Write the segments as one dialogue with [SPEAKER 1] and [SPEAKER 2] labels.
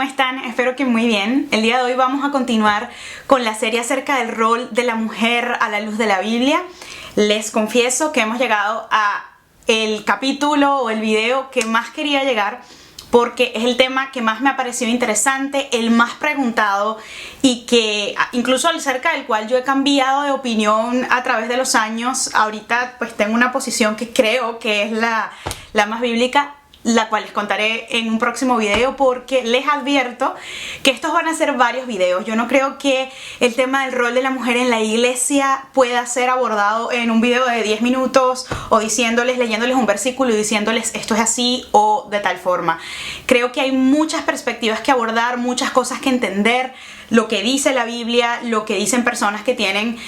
[SPEAKER 1] ¿cómo están? Espero que muy bien. El día de hoy vamos a continuar con la serie acerca del rol de la mujer a la luz de la Biblia. Les confieso que hemos llegado a el capítulo o el video que más quería llegar, porque es el tema que más me ha parecido interesante, el más preguntado y que incluso acerca del cual yo he cambiado de opinión a través de los años. Ahorita pues tengo una posición que creo que es la más bíblica, la cual les contaré en un próximo video, porque les advierto que estos van a ser varios videos. Yo no creo que el tema del rol de la mujer en la iglesia pueda ser abordado en un video de 10 minutos o leyéndoles un versículo y diciéndoles esto es así o de tal forma. Creo que hay muchas perspectivas que abordar, muchas cosas que entender, lo que dice la Biblia, lo que dicen personas que tienen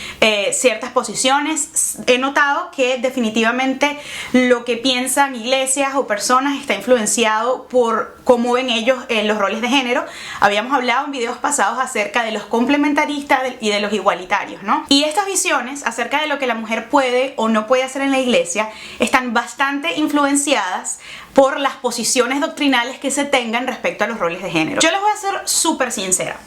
[SPEAKER 1] ciertas posiciones. He notado que definitivamente lo que piensan iglesias o personas está influenciado por cómo ven ellos los roles de género. Habíamos hablado en videos pasados acerca de los complementaristas y de los igualitarios, ¿no? Y estas visiones acerca de lo que la mujer puede o no puede hacer en la iglesia están bastante influenciadas por las posiciones doctrinales que se tengan respecto a los roles de género. Yo les voy a ser súper sincera.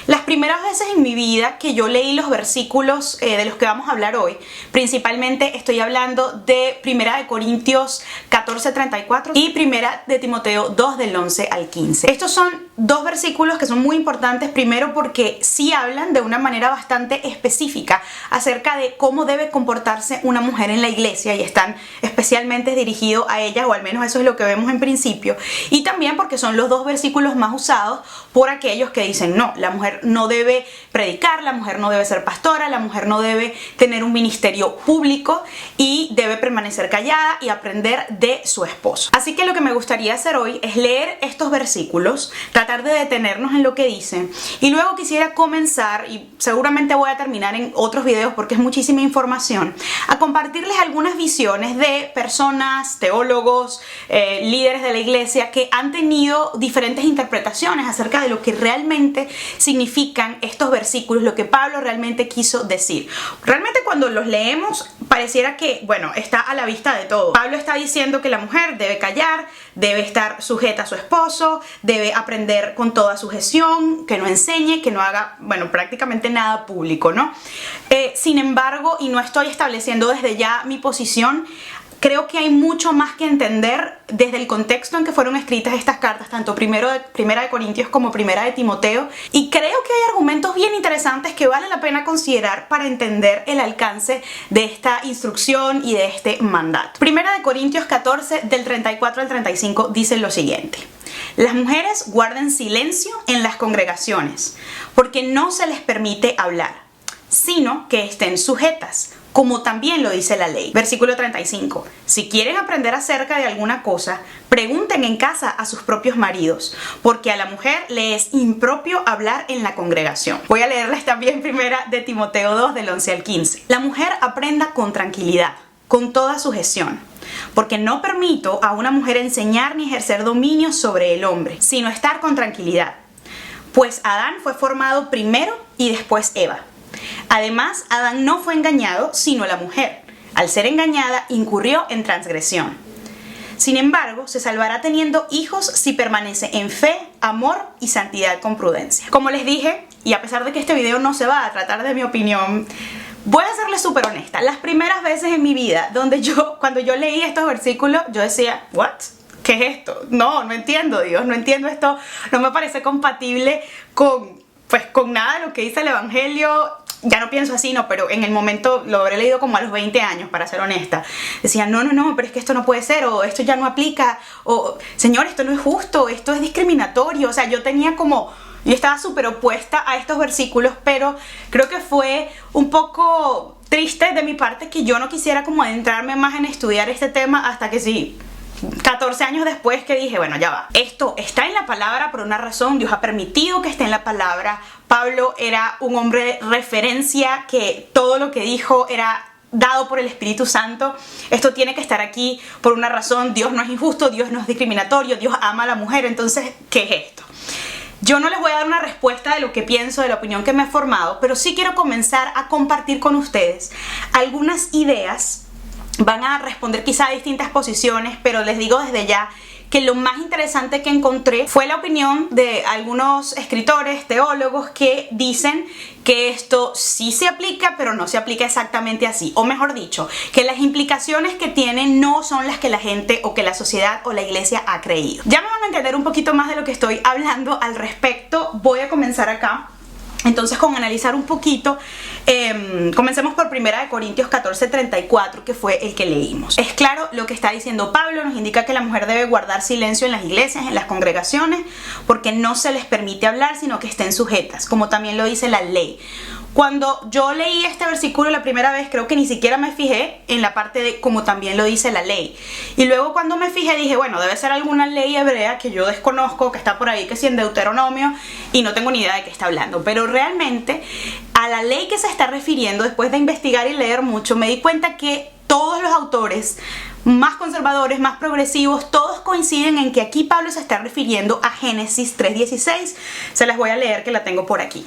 [SPEAKER 1] Las primeras veces en mi vida que yo leí los versículos de los que vamos a hablar hoy, principalmente estoy hablando de 1 Corintios 14:34 y 1 Timoteo 2 del 11 al 15. Estos son dos versículos que son muy importantes, primero porque sí hablan de una manera bastante específica acerca de cómo debe comportarse una mujer en la iglesia y están especialmente dirigidos a ella, o al menos eso es lo que vemos en principio, y también porque son los dos versículos más usados por aquellos que dicen no, la mujer no debe predicar, la mujer no debe ser pastora, la mujer no debe tener un ministerio público y debe permanecer callada y aprender de su esposo. Así que lo que me gustaría hacer hoy es leer estos versículos, tratar de detenernos en lo que dicen, y luego quisiera comenzar, y seguramente voy a terminar en otros videos porque es muchísima información, a compartirles algunas visiones de personas, teólogos, líderes de la iglesia que han tenido diferentes interpretaciones acerca de lo que realmente significan estos versículos, lo que Pablo realmente quiso decir. Realmente cuando los leemos pareciera que, bueno, está a la vista de todo. Pablo está diciendo que la mujer debe callar, debe estar sujeta a su esposo, debe aprender con toda sujeción, que no enseñe, que no haga, bueno, prácticamente nada público, ¿no? Sin embargo, y no estoy estableciendo desde ya mi posición, creo que hay mucho más que entender desde el contexto en que fueron escritas estas cartas, tanto Primera de Corintios como Primera de Timoteo, y creo que hay argumentos bien interesantes que vale la pena considerar para entender el alcance de esta instrucción y de este mandato. Primera de Corintios 14, del 34 al 35, dice lo siguiente: las mujeres guarden silencio en las congregaciones, porque no se les permite hablar, sino que estén sujetas, como también lo dice la ley. Versículo 35. Si quieren aprender acerca de alguna cosa, pregunten en casa a sus propios maridos, porque a la mujer le es impropio hablar en la congregación. Voy a leerles también 1 de Timoteo 2 del 11 al 15. La mujer aprenda con tranquilidad, con toda sujeción, porque no permito a una mujer enseñar ni ejercer dominio sobre el hombre, sino estar con tranquilidad. Pues Adán fue formado primero y después Eva. Además, Adán no fue engañado, sino la mujer. Al ser engañada, incurrió en transgresión. Sin embargo, se salvará teniendo hijos si permanece en fe, amor y santidad con prudencia. Como les dije, y a pesar de que este video no se va a tratar de mi opinión, voy a serles súper honesta. Las primeras veces en mi vida cuando yo leí estos versículos, yo decía, ¿what? ¿Qué es esto? No entiendo, Dios, no entiendo esto, no me parece compatible con nada de lo que dice el Evangelio. Ya no pienso así, no, pero en el momento lo habré leído como a los 20 años, para ser honesta. Decía, no, pero es que esto no puede ser, o esto ya no aplica, o Señor, esto no es justo, esto es discriminatorio. O sea, yo estaba súper opuesta a estos versículos, pero creo que fue un poco triste de mi parte que yo no quisiera como adentrarme más en estudiar este tema hasta que sí, 14 años después, que dije, bueno, ya va. Esto está en la palabra por una razón. Dios ha permitido que esté en la palabra. Pablo era un hombre de referencia, que todo lo que dijo era dado por el Espíritu Santo. Esto tiene que estar aquí por una razón. Dios no es injusto, Dios no es discriminatorio, Dios ama a la mujer. Entonces, ¿qué es esto? Yo no les voy a dar una respuesta de lo que pienso, de la opinión que me he formado, pero sí quiero comenzar a compartir con ustedes algunas ideas. Van a responder quizá a distintas posiciones, pero les digo desde ya que lo más interesante que encontré fue la opinión de algunos escritores, teólogos, que dicen que esto sí se aplica, pero no se aplica exactamente así. O mejor dicho, que las implicaciones que tiene no son las que la gente o que la sociedad o la iglesia ha creído. Ya me van a entender un poquito más de lo que estoy hablando al respecto. Voy a comenzar acá. Entonces, con analizar un poquito, comencemos por 1 Corintios 14:34, que fue el que leímos. Es claro lo que está diciendo Pablo, nos indica que la mujer debe guardar silencio en las iglesias, en las congregaciones, porque no se les permite hablar, sino que estén sujetas, como también lo dice la ley. Cuando yo leí este versículo la primera vez, creo que ni siquiera me fijé en la parte de como también lo dice la ley. Y luego cuando me fijé dije, bueno, debe ser alguna ley hebrea que yo desconozco, que está por ahí, que sí en Deuteronomio, y no tengo ni idea de qué está hablando. Pero realmente a la ley que se está refiriendo, después de investigar y leer mucho, me di cuenta que todos los autores más conservadores, más progresivos, todos coinciden en que aquí Pablo se está refiriendo a Génesis 3:16. Se las voy a leer, que la tengo por aquí.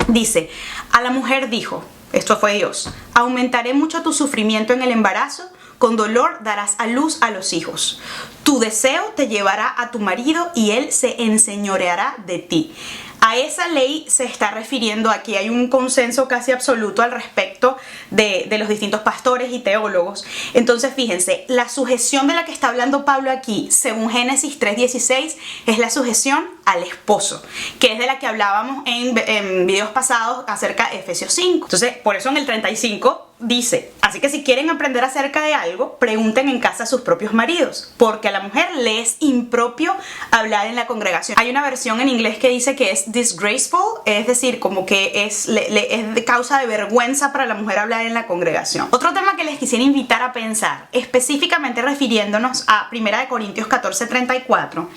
[SPEAKER 1] Dice, a la mujer dijo, esto fue Dios, aumentaré mucho tu sufrimiento en el embarazo, con dolor darás a luz a los hijos. Tu deseo te llevará a tu marido y él se enseñoreará de ti. A esa ley se está refiriendo aquí. Hay un consenso casi absoluto al respecto de los distintos pastores y teólogos. Entonces fíjense, la sujeción de la que está hablando Pablo aquí, según Génesis 3:16, es la sujeción al esposo, que es de la que hablábamos en videos pasados acerca de Efesios 5. Entonces, por eso en el 35 dice, así que si quieren aprender acerca de algo, pregunten en casa a sus propios maridos, porque a la mujer le es impropio hablar en la congregación. Hay una versión en inglés que dice que es disgraceful, es decir, como que es de causa de vergüenza para la mujer hablar en la congregación. Otro tema que les quisiera invitar a pensar, específicamente refiriéndonos a 1 Corintios 14:34,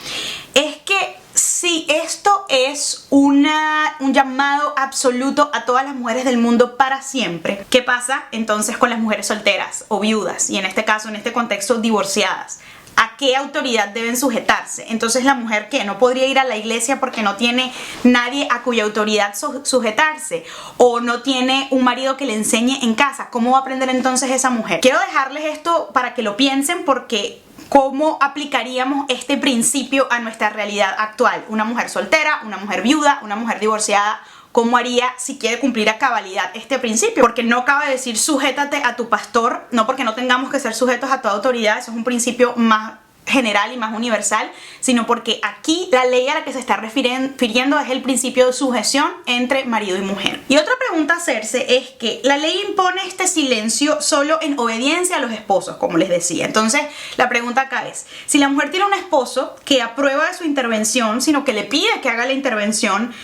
[SPEAKER 1] es que si esto es un llamado absoluto a todas las mujeres del mundo para siempre, ¿qué pasa entonces con las mujeres solteras o viudas? Y en este caso, en este contexto, divorciadas. ¿A qué autoridad deben sujetarse? Entonces, la mujer que no podría ir a la iglesia porque no tiene nadie a cuya autoridad sujetarse, o no tiene un marido que le enseñe en casa. ¿Cómo va a aprender entonces esa mujer? Quiero dejarles esto para que lo piensen, porque ¿cómo aplicaríamos este principio a nuestra realidad actual? Una mujer soltera, una mujer viuda, una mujer divorciada, ¿cómo haría si quiere cumplir a cabalidad este principio? Porque no acaba de decir sujétate a tu pastor, no porque no tengamos que ser sujetos a toda autoridad, eso es un principio más general y más universal, sino porque aquí la ley a la que se está refiriendo es el principio de sujeción entre marido y mujer. Y otra pregunta a hacerse es que la ley impone este silencio solo en obediencia a los esposos, como les decía. Entonces la pregunta acá es, si la mujer tiene un esposo que aprueba de su intervención, sino que le pide que haga la intervención,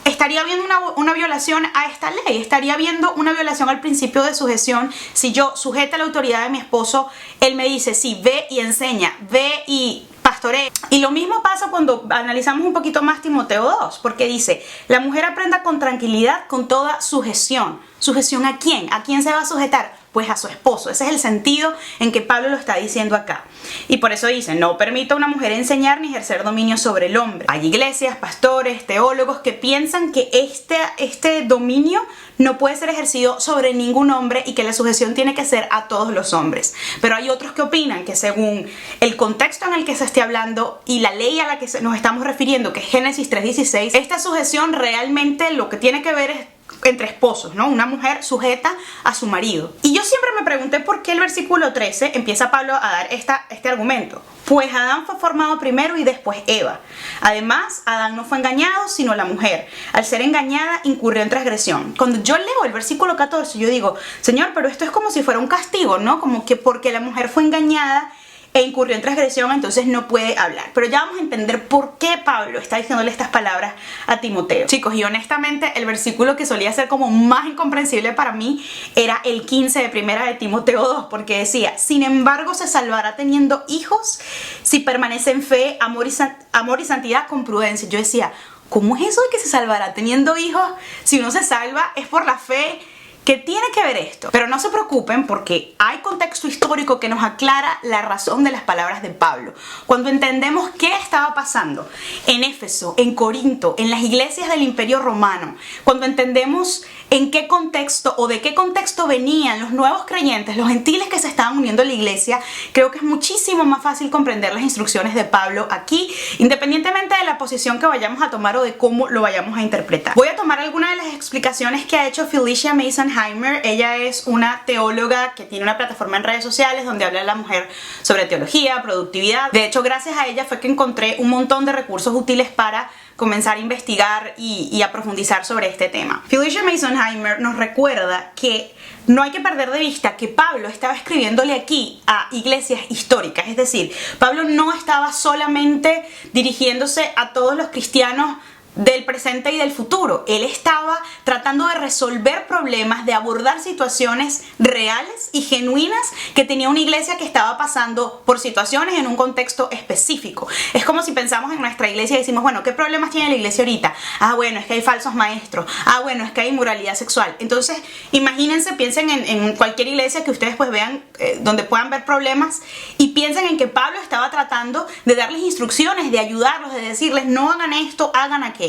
[SPEAKER 1] ¿estaría viendo una violación a esta ley? ¿Estaría viendo una violación al principio de sujeción? Si yo sujeta la autoridad de mi esposo, él me dice, sí, ve y enseña, ve y pastoree. Y lo mismo pasa cuando analizamos un poquito más Timoteo 2, porque dice, la mujer aprenda con tranquilidad, con toda sujeción. ¿Sujeción a quién? ¿A quién se va a sujetar? Pues a su esposo. Ese es el sentido en que Pablo lo está diciendo acá. Y por eso dice, no permita a una mujer enseñar ni ejercer dominio sobre el hombre. Hay iglesias, pastores, teólogos que piensan que este dominio no puede ser ejercido sobre ningún hombre y que la sujeción tiene que ser a todos los hombres. Pero hay otros que opinan que según el contexto en el que se esté hablando y la ley a la que nos estamos refiriendo, que es Génesis 3:16, esta sujeción realmente lo que tiene que ver es entre esposos, ¿no? Una mujer sujeta a su marido. Y yo siempre me pregunté por qué el versículo 13 empieza Pablo a dar este argumento. Pues Adán fue formado primero y después Eva. Además, Adán no fue engañado, sino la mujer. Al ser engañada, incurrió en transgresión. Cuando yo leo el versículo 14, yo digo, Señor, pero esto es como si fuera un castigo, ¿no? Como que porque la mujer fue engañada e incurrió en transgresión, entonces no puede hablar. Pero ya vamos a entender por qué Pablo está diciéndole estas palabras a Timoteo. Chicos, y honestamente el versículo que solía ser como más incomprensible para mí era el 15 de 1 de Timoteo 2, porque decía, sin embargo se salvará teniendo hijos si permanece en fe, amor y santidad con prudencia. Yo decía, ¿cómo es eso de que se salvará teniendo hijos? Si uno se salva es por la fe ¿Qué tiene que ver esto? Pero no se preocupen porque hay contexto histórico que nos aclara la razón de las palabras de Pablo. Cuando entendemos qué estaba pasando en Éfeso, en Corinto, en las iglesias del Imperio Romano, cuando entendemos en qué contexto o de qué contexto venían los nuevos creyentes, los gentiles que se estaban uniendo a la iglesia, creo que es muchísimo más fácil comprender las instrucciones de Pablo aquí, independientemente de la posición que vayamos a tomar o de cómo lo vayamos a interpretar. Voy a tomar algunas de las explicaciones que ha hecho Felicia Masonheimer. Ella es una teóloga que tiene una plataforma en redes sociales donde habla a la mujer sobre teología, productividad. De hecho, gracias a ella fue que encontré un montón de recursos útiles para comenzar a investigar y a profundizar sobre este tema. Felicia Masonheimer nos recuerda que no hay que perder de vista que Pablo estaba escribiéndole aquí a iglesias históricas, es decir, Pablo no estaba solamente dirigiéndose a todos los cristianos del presente y del futuro. Él estaba tratando de resolver problemas, de abordar situaciones reales y genuinas que tenía una iglesia que estaba pasando por situaciones en un contexto específico. Es como si pensamos en nuestra iglesia y decimos, bueno, ¿qué problemas tiene la iglesia ahorita? Ah, bueno, es que hay falsos maestros. Ah, bueno, es que hay inmoralidad sexual. Entonces, imagínense, piensen en cualquier iglesia que ustedes pues vean, donde puedan ver problemas, y piensen en que Pablo estaba tratando de darles instrucciones, de ayudarlos, de decirles, no hagan esto, hagan aquello.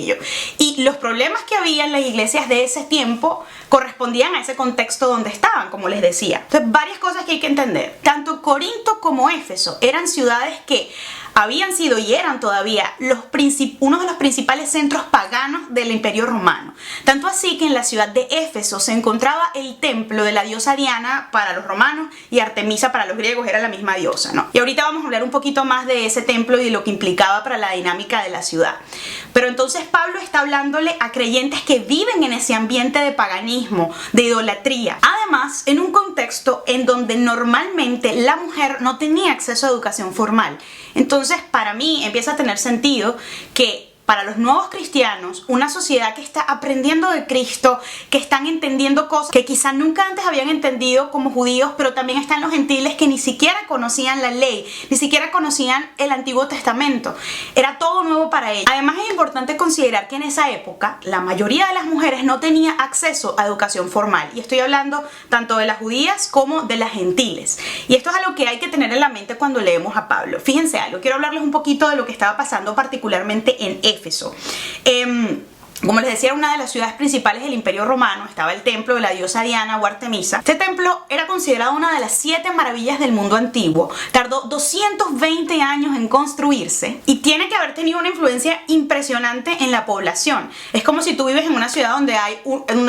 [SPEAKER 1] Y los problemas que había en las iglesias de ese tiempo correspondían a ese contexto donde estaban, como les decía. Entonces, varias cosas que hay que entender. Tanto Corinto como Éfeso eran ciudades que habían sido y eran todavía uno de los principales centros paganos del Imperio Romano. Tanto así que en la ciudad de Éfeso se encontraba el templo de la diosa Diana para los romanos y Artemisa para los griegos, era la misma diosa, ¿no? Y ahorita vamos a hablar un poquito más de ese templo y de lo que implicaba para la dinámica de la ciudad. Pero entonces Pablo está hablándole a creyentes que viven en ese ambiente de paganismo, de idolatría. Además, en un contexto en donde normalmente la mujer no tenía acceso a educación formal. Entonces, para mí empieza a tener sentido que para los nuevos cristianos, una sociedad que está aprendiendo de Cristo, que están entendiendo cosas que quizá nunca antes habían entendido como judíos, pero también están los gentiles que ni siquiera conocían la ley, ni siquiera conocían el Antiguo Testamento. Era todo nuevo para ellos. Además, es importante considerar que en esa época la mayoría de las mujeres no tenía acceso a educación formal. Y estoy hablando tanto de las judías como de las gentiles. Y esto es algo que hay que tener en la mente cuando leemos a Pablo. Fíjense algo, quiero hablarles un poquito de lo que estaba pasando particularmente en Éfeso. Como les decía, era una de las ciudades principales del Imperio Romano, estaba el templo de la diosa Diana o Artemisa. Este templo era considerado una de las 7 maravillas del mundo antiguo. Tardó 220 años en construirse y tiene que haber tenido una influencia impresionante en la población. Es como si tú vives en una ciudad donde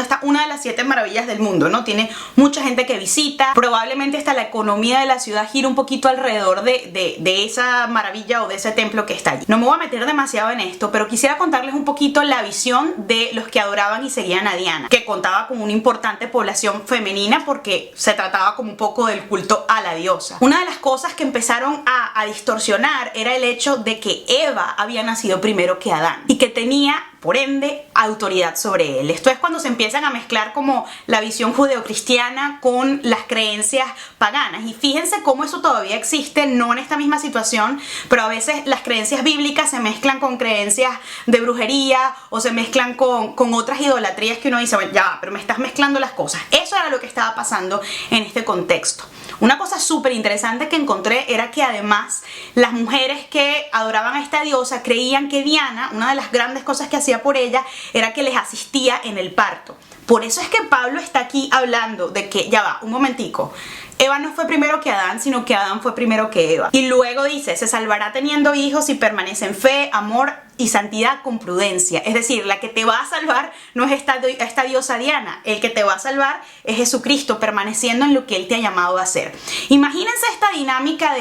[SPEAKER 1] está una de las 7 maravillas del mundo, ¿no? Tiene mucha gente que visita, probablemente hasta la economía de la ciudad gira un poquito alrededor de esa maravilla o de ese templo que está allí. No me voy a meter demasiado en esto, pero quisiera contarles un poquito la visión de los que adoraban y seguían a Diana, que contaba con una importante población femenina porque se trataba como un poco del culto a la diosa. Una de las cosas que empezaron a distorsionar era el hecho de que Eva había nacido primero que Adán y que tenía, por ende, autoridad sobre él. Esto es cuando se empiezan a mezclar como la visión judeocristiana con las creencias paganas. Y fíjense cómo eso todavía existe, no en esta misma situación, pero a veces las creencias bíblicas se mezclan con creencias de brujería o se mezclan con otras idolatrías que uno dice, bueno, ya, pero me estás mezclando las cosas. Eso era lo que estaba pasando en este contexto. Una cosa súper interesante que encontré era que además las mujeres que adoraban a esta diosa creían que Diana, una de las grandes cosas que hacía por ella, era que les asistía en el parto. Por eso es que Pablo está aquí hablando de que, ya va, un momentico, Eva no fue primero que Adán, sino que Adán fue primero que Eva. Y luego dice, se salvará teniendo hijos si permanece en fe, amor y santidad con prudencia. Es decir, la que te va a salvar no es esta diosa Diana, el que te va a salvar es Jesucristo, permaneciendo en lo que Él te ha llamado a hacer. Imagínense esta dinámica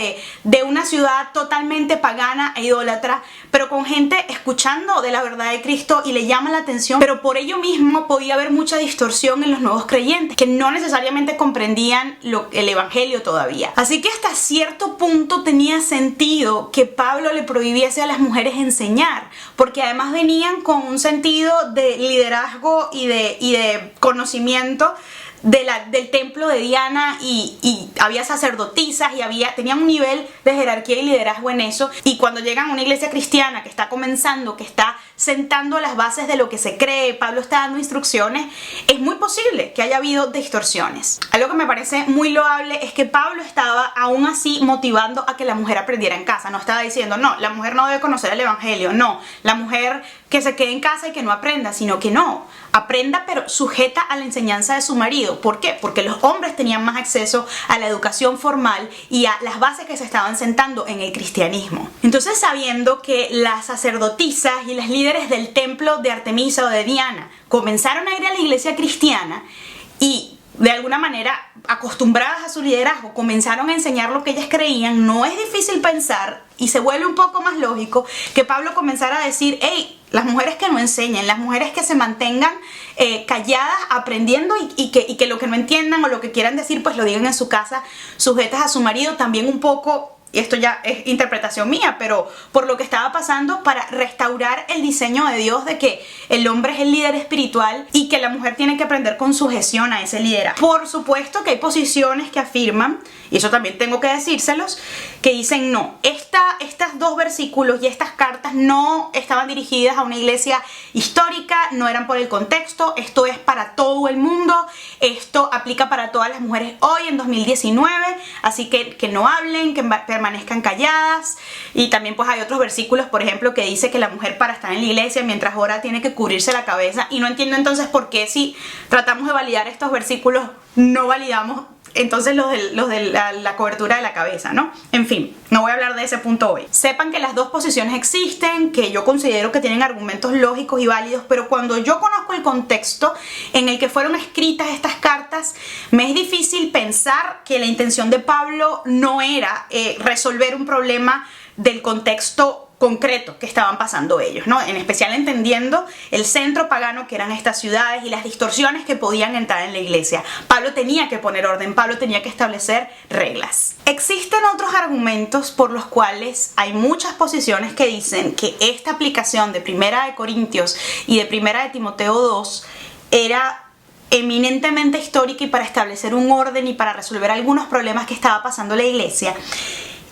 [SPEAKER 1] de una ciudad totalmente pagana e idólatra, pero con gente escuchando de la verdad de Cristo y le llama la atención, pero por ello mismo podía haber mucha distorsión en los nuevos creyentes, que no necesariamente comprendían el evangelio todavía. Así que hasta cierto punto tenía sentido que Pablo le prohibiese a las mujeres enseñar, porque además venían con un sentido de liderazgo y de conocimiento del templo de Diana y había sacerdotisas y tenían un nivel de jerarquía y liderazgo en eso, y cuando llegan a una iglesia cristiana que está comenzando, que está sentando las bases de lo que se cree, Pablo está dando instrucciones, es muy posible que haya habido distorsiones. Algo que me parece muy loable es que Pablo estaba aún así motivando a que la mujer aprendiera en casa. No estaba diciendo, no, la mujer no debe conocer el evangelio, no, la mujer que se quede en casa y que no aprenda, sino que no, aprenda pero sujeta a la enseñanza de su marido. ¿Por qué? Porque los hombres tenían más acceso a la educación formal y a las bases que se estaban sentando en el cristianismo. Entonces, sabiendo que las sacerdotisas y las líderes del templo de Artemisa o de Diana comenzaron a ir a la iglesia cristiana y de alguna manera, acostumbradas a su liderazgo, comenzaron a enseñar lo que ellas creían, no es difícil pensar, y se vuelve un poco más lógico, que Pablo comenzara a decir, hey, las mujeres que no enseñen, las mujeres que se mantengan calladas, aprendiendo y que lo que no entiendan o lo que quieran decir, pues lo digan en su casa, sujetas a su marido, también un poco. Y esto ya es interpretación mía, pero por lo que estaba pasando, para restaurar el diseño de Dios de que el hombre es el líder espiritual y que la mujer tiene que aprender con sujeción a ese liderazgo. Por supuesto que hay posiciones que afirman, y eso también tengo que decírselos, que dicen no, estas dos versículos y estas cartas no estaban dirigidas a una iglesia histórica, no eran por el contexto, esto es para todo el mundo, esto aplica para todas las mujeres hoy en 2019, así que no hablen, que permanezcan calladas. Y también pues hay otros versículos, por ejemplo, que dice que la mujer para estar en la iglesia mientras ora tiene que cubrirse la cabeza, y no entiendo entonces por qué, si tratamos de validar estos versículos, no validamos entonces los de la cobertura de la cabeza, ¿no? En fin, no voy a hablar de ese punto hoy. Sepan que las dos posiciones existen, que yo considero que tienen argumentos lógicos y válidos, pero cuando yo conozco el contexto en el que fueron escritas estas cartas, me es difícil pensar que la intención de Pablo no era resolver un problema del contexto concreto que estaban pasando ellos, ¿no? En especial entendiendo el centro pagano que eran estas ciudades y las distorsiones que podían entrar en la iglesia. Pablo tenía que poner orden, Pablo tenía que establecer reglas. Existen otros argumentos por los cuales hay muchas posiciones que dicen que esta aplicación de Primera de Corintios y de Primera de Timoteo 2 era eminentemente histórica y para establecer un orden y para resolver algunos problemas que estaba pasando la iglesia.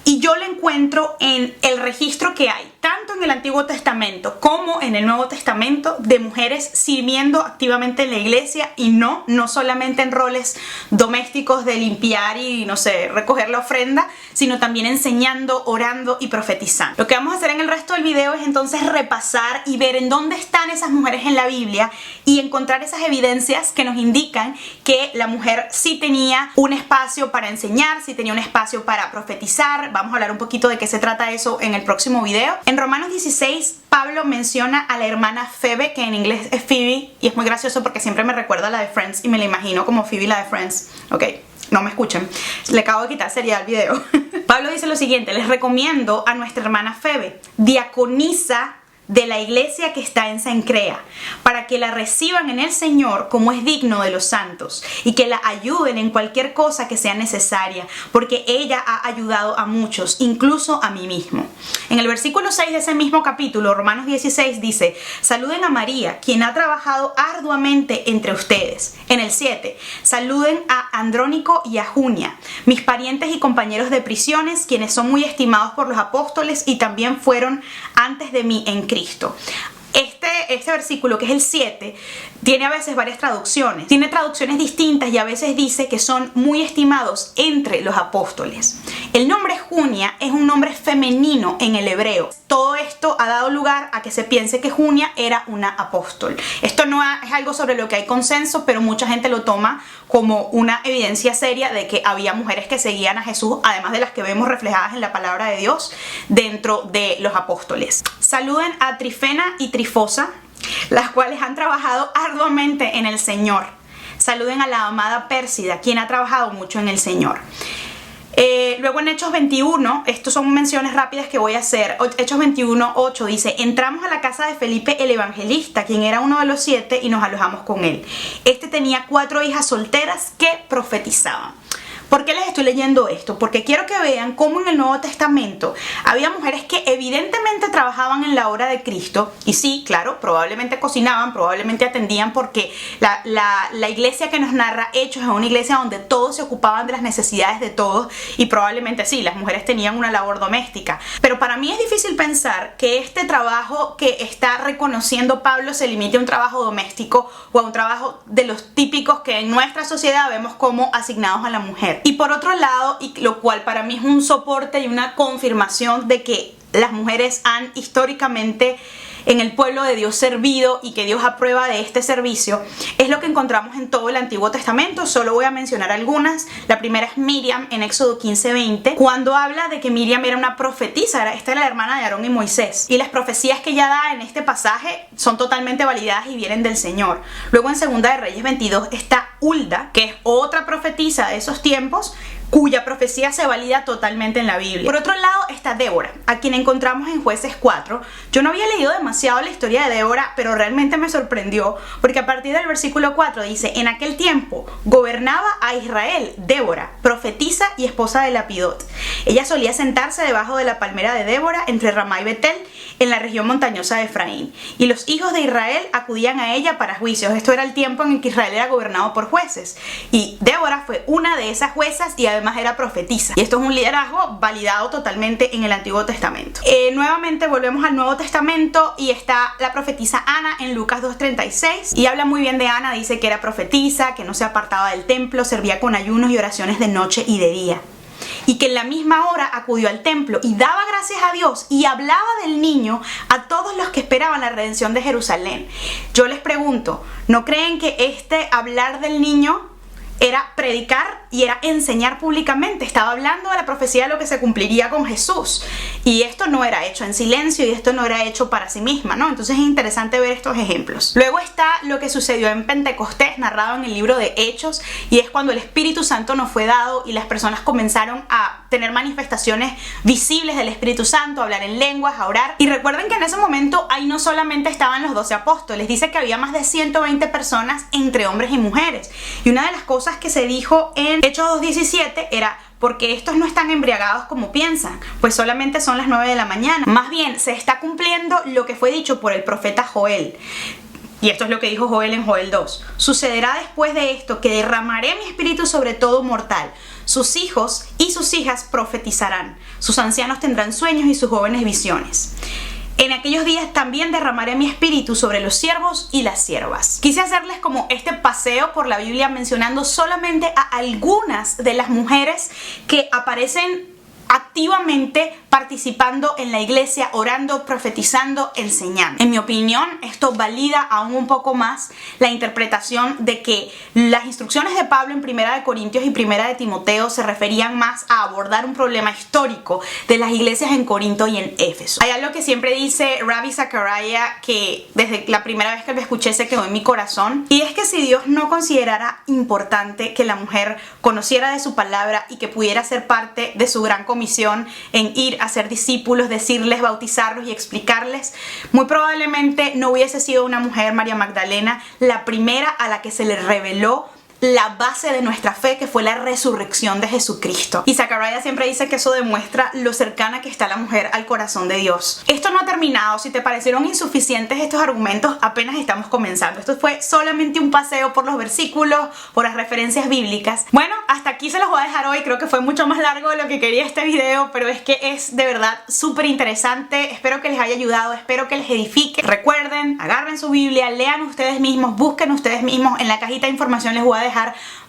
[SPEAKER 1] Y yo lo encuentro en el registro que hay, tanto en el Antiguo Testamento como en el Nuevo Testamento, de mujeres sirviendo activamente en la iglesia, y no solamente en roles domésticos de limpiar y, no sé, recoger la ofrenda, sino también enseñando, orando y profetizando. Lo que vamos a hacer en el resto del video es entonces repasar y ver en dónde están esas mujeres en la Biblia y encontrar esas evidencias que nos indican que la mujer sí tenía un espacio para enseñar, sí tenía un espacio para profetizar. Vamos a hablar un poquito de qué se trata eso en el próximo video. En Romanos 16, Pablo menciona a la hermana Phoebe, que en inglés es Phoebe, y es muy gracioso porque siempre me recuerda a la de Friends y me la imagino como Phoebe, la de Friends. Ok, no me escuchen, le acabo de quitar seriedad al video. Pablo dice lo siguiente: les recomiendo a nuestra hermana Phoebe, diaconisa de la iglesia que está en Cencrea, para que la reciban en el Señor como es digno de los santos, y que la ayuden en cualquier cosa que sea necesaria, porque ella ha ayudado a muchos, incluso a mí mismo. En el versículo 6 de ese mismo capítulo, Romanos 16, dice: saluden a María, quien ha trabajado arduamente entre ustedes. En el 7, saluden a Andrónico y a Junia, mis parientes y compañeros de prisiones, quienes son muy estimados por los apóstoles y también fueron antes de mí en Cristo. Este versículo, que es el 7, tiene a veces varias traducciones. Tiene traducciones distintas y a veces dice que son muy estimados entre los apóstoles. El nombre Junia es un nombre femenino en el hebreo. Todo esto ha dado lugar a que se piense que Junia era una apóstol. Esto no es algo sobre lo que hay consenso, pero mucha gente lo toma como una evidencia seria de que había mujeres que seguían a Jesús, además de las que vemos reflejadas en la palabra de Dios dentro de los apóstoles. Saluden a Trifena y Trifosa, las cuales han trabajado arduamente en el Señor. Saluden a la amada Pérsida, quien ha trabajado mucho en el Señor. Luego en Hechos 21, estas son menciones rápidas que voy a hacer. Hechos 21, 8 dice: entramos a la casa de Felipe el evangelista, quien era uno de los 7, y nos alojamos con él. Este tenía 4 hijas solteras que profetizaban. ¿Por qué les estoy leyendo esto? Porque quiero que vean cómo en el Nuevo Testamento había mujeres que evidentemente trabajaban en la obra de Cristo, y sí, claro, probablemente cocinaban, probablemente atendían, porque la iglesia que nos narra Hechos es una iglesia donde todos se ocupaban de las necesidades de todos, y probablemente sí, las mujeres tenían una labor doméstica. Pero para mí es difícil pensar que este trabajo que está reconociendo Pablo se limite a un trabajo doméstico o a un trabajo de los típicos que en nuestra sociedad vemos como asignados a la mujer. Y por otro lado, y lo cual para mí es un soporte y una confirmación de que las mujeres han históricamente en el pueblo de Dios servido y que Dios aprueba de este servicio, es lo que encontramos en todo el Antiguo Testamento. Solo voy a mencionar algunas. La primera es Miriam en Éxodo 15:20, cuando habla de que Miriam era una profetisa. Esta era la hermana de Aarón y Moisés, y las profecías que ella da en este pasaje son totalmente validadas y vienen del Señor. Luego en Segunda de Reyes 22 está Hulda, que es otra profetisa de esos tiempos, cuya profecía se valida totalmente en la Biblia. Por otro lado está Débora, a quien encontramos en Jueces 4. Yo no había leído demasiado la historia de Débora, pero realmente me sorprendió, porque a partir del versículo 4 dice: en aquel tiempo gobernaba a Israel Débora, profetisa y esposa de Lapidot. Ella solía sentarse debajo de la palmera de Débora entre Ramá y Betel, en la región montañosa de Efraín, y los hijos de Israel acudían a ella para juicios. Esto era el tiempo en el que Israel era gobernado por jueces, y Débora fue una de esas juezas y además era profetisa, y esto es un liderazgo validado totalmente en el Antiguo Testamento. Nuevamente volvemos al Nuevo Testamento y está la profetisa Ana en Lucas 2:36, y habla muy bien de Ana. Dice que era profetisa, que no se apartaba del templo, servía con ayunos y oraciones de noche y de día, y que en la misma hora acudió al templo y daba gracias a Dios y hablaba del niño a todos los que esperaban la redención de Jerusalén. Yo les pregunto, ¿no creen que este hablar del niño era predicar y era enseñar públicamente? Estaba hablando de la profecía de lo que se cumpliría con Jesús, y esto no era hecho en silencio, y esto no era hecho para sí misma, ¿no? Entonces es interesante ver estos ejemplos. Luego está lo que sucedió en Pentecostés, narrado en el libro de Hechos, y es cuando el Espíritu Santo nos fue dado y las personas comenzaron a tener manifestaciones visibles del Espíritu Santo, a hablar en lenguas, a orar. Y recuerden que en ese momento ahí no solamente estaban los 12 apóstoles, dice que había más de 120 personas entre hombres y mujeres, y una de las cosas que se dijo en Hechos 2:17 era: porque estos no están embriagados como piensan, pues solamente son las 9 de la mañana. Más bien se está cumpliendo lo que fue dicho por el profeta Joel. Y esto es lo que dijo Joel en Joel 2. Sucederá después de esto que derramaré mi espíritu sobre todo mortal. Sus hijos y sus hijas profetizarán. Sus ancianos tendrán sueños y sus jóvenes visiones. En aquellos días también derramaré mi espíritu sobre los siervos y las siervas. Quise hacerles como este paseo por la Biblia mencionando solamente a algunas de las mujeres que aparecen activamente participando en la iglesia, orando, profetizando, enseñando. En mi opinión, esto valida aún un poco más la interpretación de que las instrucciones de Pablo en Primera de Corintios y Primera de Timoteo se referían más a abordar un problema histórico de las iglesias en Corinto y en Éfeso. Hay algo que siempre dice Ravi Zachariah, que desde la primera vez que lo escuché se quedó en mi corazón, y es que si Dios no considerara importante que la mujer conociera de su palabra y que pudiera ser parte de su gran comisión en ir a ser discípulos, decirles, bautizarlos y explicarles, muy probablemente no hubiese sido una mujer, María Magdalena, la primera a la que se le reveló la base de nuestra fe, que fue la resurrección de Jesucristo. Y Zachariah siempre dice que eso demuestra lo cercana que está la mujer al corazón de Dios. Esto no ha terminado. Si te parecieron insuficientes estos argumentos, apenas estamos comenzando. Esto fue solamente un paseo por los versículos, por las referencias bíblicas. Bueno, hasta aquí se los voy a dejar hoy. Creo que fue mucho más largo de lo que quería este video, pero es que es de verdad súper interesante. Espero que les haya ayudado, espero que les edifique. Recuerden, agarren su Biblia, lean ustedes mismos, busquen ustedes mismos. En la cajita de información les voy a dejar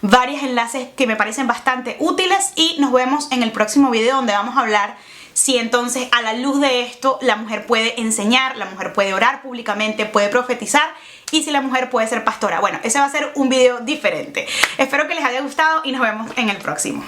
[SPEAKER 1] varios enlaces que me parecen bastante útiles, y nos vemos en el próximo video, donde vamos a hablar si entonces a la luz de esto la mujer puede enseñar, la mujer puede orar públicamente, puede profetizar, y si la mujer puede ser pastora. Bueno, ese va a ser un video diferente. Espero que les haya gustado y nos vemos en el próximo.